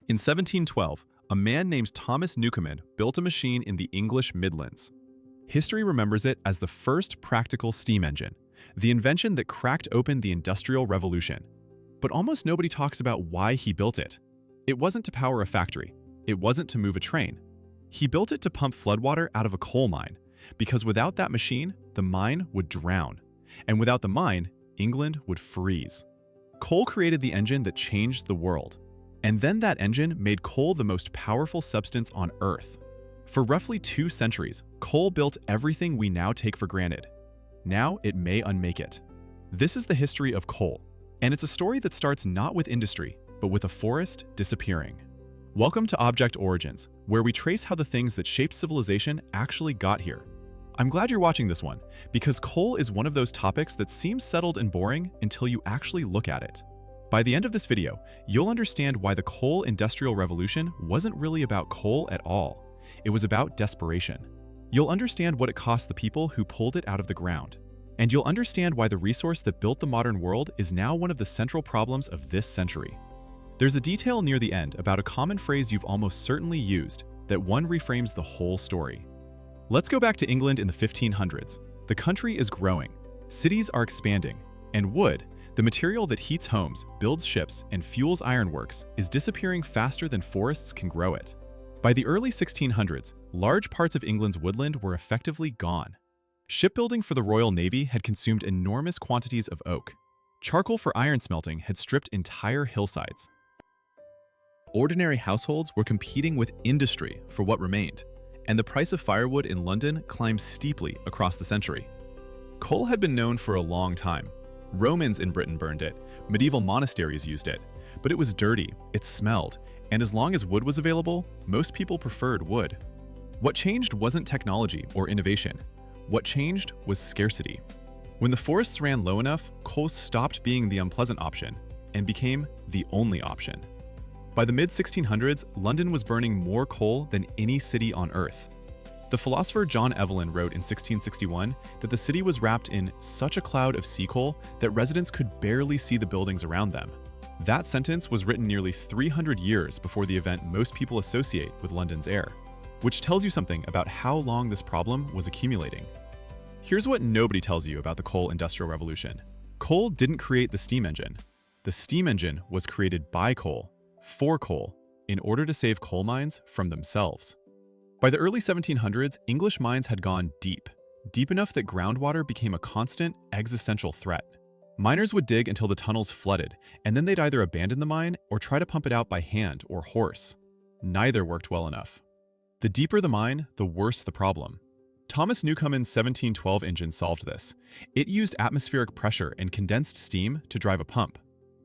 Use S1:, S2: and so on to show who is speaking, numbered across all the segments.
S1: In 1712, a man named Thomas Newcomen built a machine in the English Midlands. History remembers it as the first practical steam engine, the invention that cracked open the Industrial Revolution. But almost nobody talks about why he built it. It wasn't to power a factory. It wasn't to move a train. He built it to pump floodwater out of a coal mine, because without that machine, the mine would drown. And without the mine, England would freeze. Coal created the engine that changed the world. And then that engine made coal the most powerful substance on Earth. For roughly 2 centuries, coal built everything we now take for granted. Now it may unmake it. This is the history of coal, and it's a story that starts not with industry, but with a forest disappearing. Welcome to Object Origins, where we trace how the things that shaped civilization actually got here. I'm glad you're watching this one, because coal is one of those topics that seems settled and boring until you actually look at it. By the end of this video, you'll understand why the coal industrial revolution wasn't really about coal at all. It was about desperation. You'll understand what it cost the people who pulled it out of the ground. And you'll understand why the resource that built the modern world is now one of the central problems of this century. There's a detail near the end about a common phrase you've almost certainly used that one reframes the whole story. Let's go back to England in the 1500s. The country is growing, cities are expanding, and wood, the material that heats homes, builds ships, and fuels ironworks, is disappearing faster than forests can grow it. By the early 1600s, large parts of England's woodland were effectively gone. Shipbuilding for the Royal Navy had consumed enormous quantities of oak. Charcoal for iron smelting had stripped entire hillsides. Ordinary households were competing with industry for what remained, and the price of firewood in London climbed steeply across the century. Coal had been known for a long time. Romans in Britain burned it, medieval monasteries used it, but it was dirty, it smelled, and as long as wood was available, most people preferred wood. What changed wasn't technology or innovation. What changed was scarcity. When the forests ran low enough, coal stopped being the unpleasant option and became the only option. By the mid-1600s, London was burning more coal than any city on Earth. The philosopher John Evelyn wrote in 1661 that the city was wrapped in such a cloud of sea coal that residents could barely see the buildings around them. That sentence was written nearly 300 years before the event most people associate with London's air, which tells you something about how long this problem was accumulating. Here's what nobody tells you about the coal industrial revolution. Coal didn't create the steam engine. The steam engine was created by coal, for coal, in order to save coal mines from themselves. By the early 1700s, English mines had gone deep enough that groundwater became a constant, existential threat. Miners would dig until the tunnels flooded, and then they'd either abandon the mine or try to pump it out by hand or horse. Neither worked well enough. The deeper the mine, the worse the problem. Thomas Newcomen's 1712 engine solved this. It used atmospheric pressure and condensed steam to drive a pump.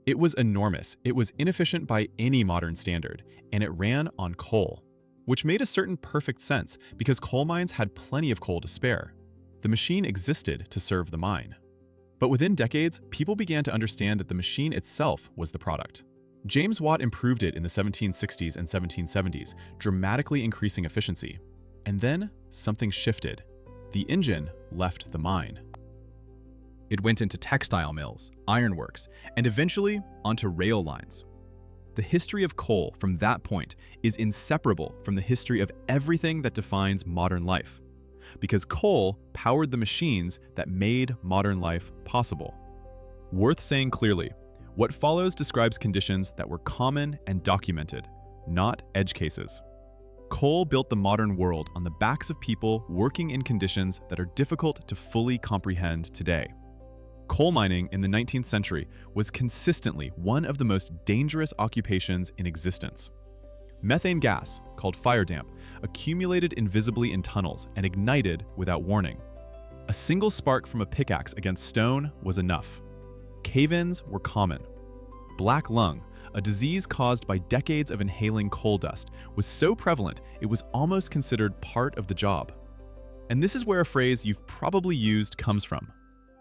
S1: It was enormous, it was inefficient by any modern standard, and it ran on coal, which made a certain perfect sense because coal mines had plenty of coal to spare. The machine existed to serve the mine. But within decades, people began to understand that the machine itself was the product. James Watt improved it in the 1760s and 1770s, dramatically increasing efficiency. And then something shifted. The engine left the mine. It went into textile mills, ironworks, and eventually onto rail lines. The history of coal from that point is inseparable from the history of everything that defines modern life, because coal powered the machines that made modern life possible. Worth saying clearly, what follows describes conditions that were common and documented, not edge cases. Coal built the modern world on the backs of people working in conditions that are difficult to fully comprehend today. Coal mining in the 19th century was consistently one of the most dangerous occupations in existence. Methane gas, called fire damp, accumulated invisibly in tunnels and ignited without warning. A single spark from a pickaxe against stone was enough. Cave-ins were common. Black lung, a disease caused by decades of inhaling coal dust, was so prevalent it was almost considered part of the job. And this is where a phrase you've probably used comes from.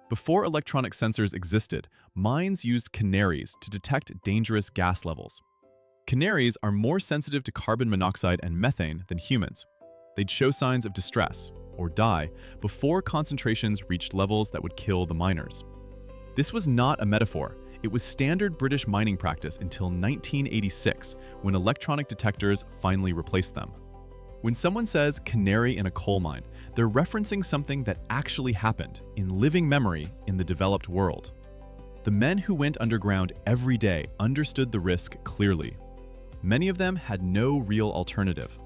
S1: Before electronic sensors existed, mines used canaries to detect dangerous gas levels. Canaries are more sensitive to carbon monoxide and methane than humans. They'd show signs of distress, or die, before concentrations reached levels that would kill the miners. This was not a metaphor. It was standard British mining practice until 1986, when electronic detectors finally replaced them. When someone says canary in a coal mine, they're referencing something that actually happened in living memory in the developed world. The men who went underground every day understood the risk clearly. Many of them had no real alternative.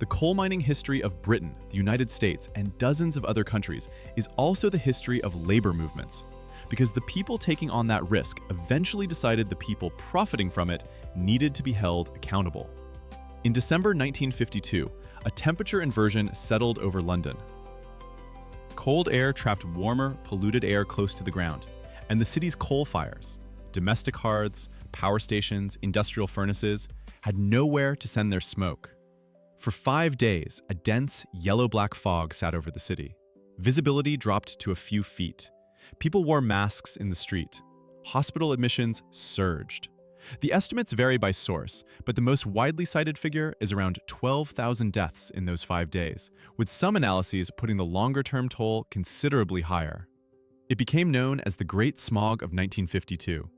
S1: The coal mining history of Britain, the United States, and dozens of other countries is also the history of labor movements, because the people taking on that risk eventually decided the people profiting from it needed to be held accountable. In December 1952, a temperature inversion settled over London. Cold air trapped warmer, polluted air close to the ground, and the city's coal fires, domestic hearths, power stations, industrial furnaces, had nowhere to send their smoke. For 5 days, a dense, yellow-black fog sat over the city. Visibility dropped to a few feet. People wore masks in the street. Hospital admissions surged. The estimates vary by source, but the most widely cited figure is around 12,000 deaths in those 5 days, with some analyses putting the longer-term toll considerably higher. It became known as the Great Smog of 1952.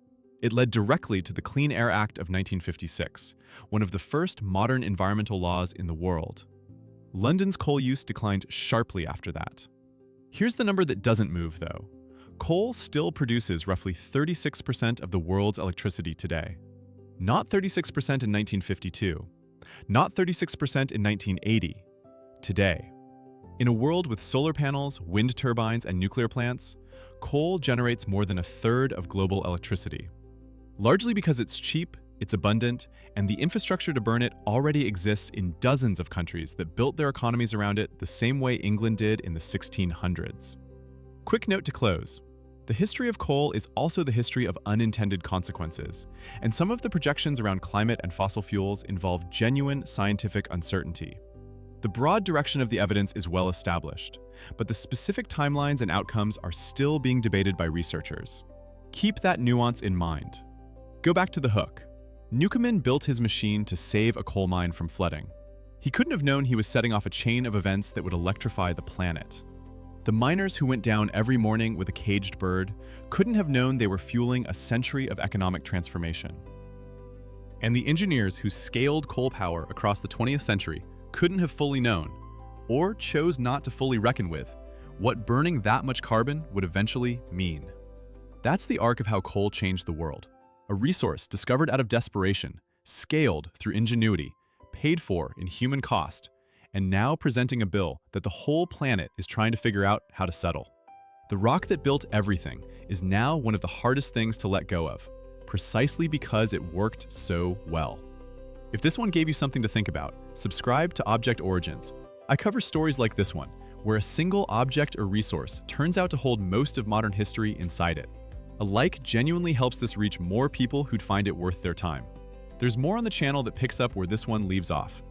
S1: It led directly to the Clean Air Act of 1956, one of the first modern environmental laws in the world. London's coal use declined sharply after that. Here's the number that doesn't move, though. Coal still produces roughly 36% of the world's electricity today. Not 36% in 1952, not 36% in 1980, today. In a world with solar panels, wind turbines, and nuclear plants, coal generates more than a third of global electricity. Largely because it's cheap, it's abundant, and the infrastructure to burn it already exists in dozens of countries that built their economies around it the same way England did in the 1600s. Quick note to close. The history of coal is also the history of unintended consequences, and some of the projections around climate and fossil fuels involve genuine scientific uncertainty. The broad direction of the evidence is well established, but the specific timelines and outcomes are still being debated by researchers. Keep that nuance in mind. Go back to the hook. Newcomen built his machine to save a coal mine from flooding. He couldn't have known he was setting off a chain of events that would electrify the planet. The miners who went down every morning with a caged bird couldn't have known they were fueling a century of economic transformation. And the engineers who scaled coal power across the 20th century couldn't have fully known, or chose not to fully reckon with, what burning that much carbon would eventually mean. That's the arc of how coal changed the world. A resource discovered out of desperation, scaled through ingenuity, paid for in human cost, and now presenting a bill that the whole planet is trying to figure out how to settle. The rock that built everything is now one of the hardest things to let go of, precisely because it worked so well. If this one gave you something to think about, subscribe to Object Origins. I cover stories like this one, where a single object or resource turns out to hold most of modern history inside it. A like genuinely helps this reach more people who'd find it worth their time. There's more on the channel that picks up where this one leaves off.